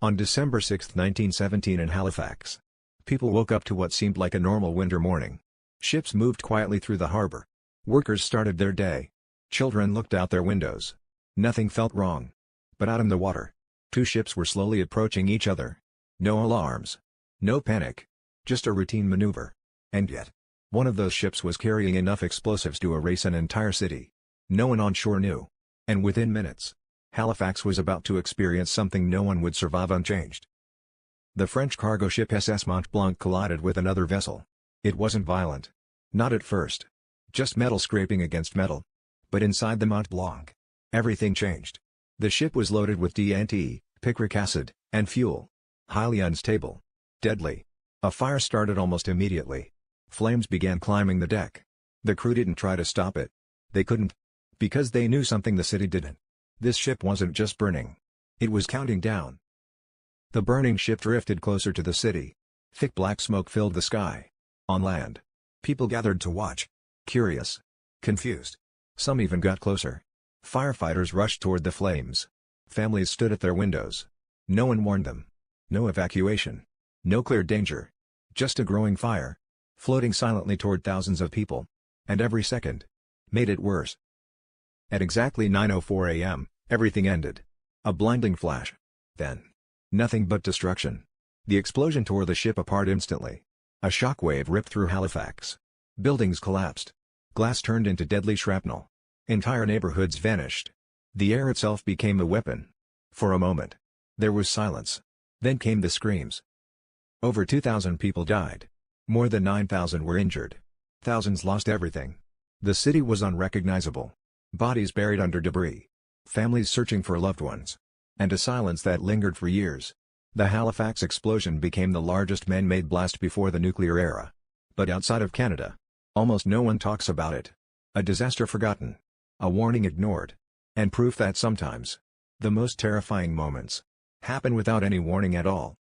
On December 6, 1917 in Halifax, people woke up to what seemed like a normal winter morning. Ships moved quietly through the harbor. Workers started their day. Children looked out their windows. Nothing felt wrong. But out in the water, two ships were slowly approaching each other. No alarms. No panic. Just a routine maneuver. And yet, one of those ships was carrying enough explosives to erase an entire city. No one on shore knew. And within minutes, Halifax was about to experience something no one would survive unchanged. The French cargo ship SS Mont Blanc collided with another vessel. It wasn't violent. Not at first. Just metal scraping against metal. But inside the Mont Blanc, everything changed. The ship was loaded with TNT, picric acid, and fuel. Highly unstable. Deadly. A fire started almost immediately. Flames began climbing the deck. The crew didn't try to stop it. They couldn't. Because they knew something the city didn't. This ship wasn't just burning. It was counting down. The burning ship drifted closer to the city. Thick black smoke filled the sky. On land, people gathered to watch. Curious. Confused. Some even got closer. Firefighters rushed toward the flames. Families stood at their windows. No one warned them. No evacuation. No clear danger. Just a growing fire. Floating silently toward thousands of people. And every second made it worse. At exactly 9:04 a.m., everything ended. A blinding flash. Then, nothing but destruction. The explosion tore the ship apart instantly. A shockwave ripped through Halifax. Buildings collapsed. Glass turned into deadly shrapnel. Entire neighborhoods vanished. The air itself became a weapon. For a moment, there was silence. Then came the screams. Over 2,000 people died. More than 9,000 were injured. Thousands lost everything. The city was unrecognizable. Bodies buried under debris. Families searching for loved ones. And a silence that lingered for years. The Halifax explosion became the largest man-made blast before the nuclear era. But outside of Canada, almost no one talks about it. A disaster forgotten. A warning ignored. And proof that sometimes, the most terrifying moments happen without any warning at all.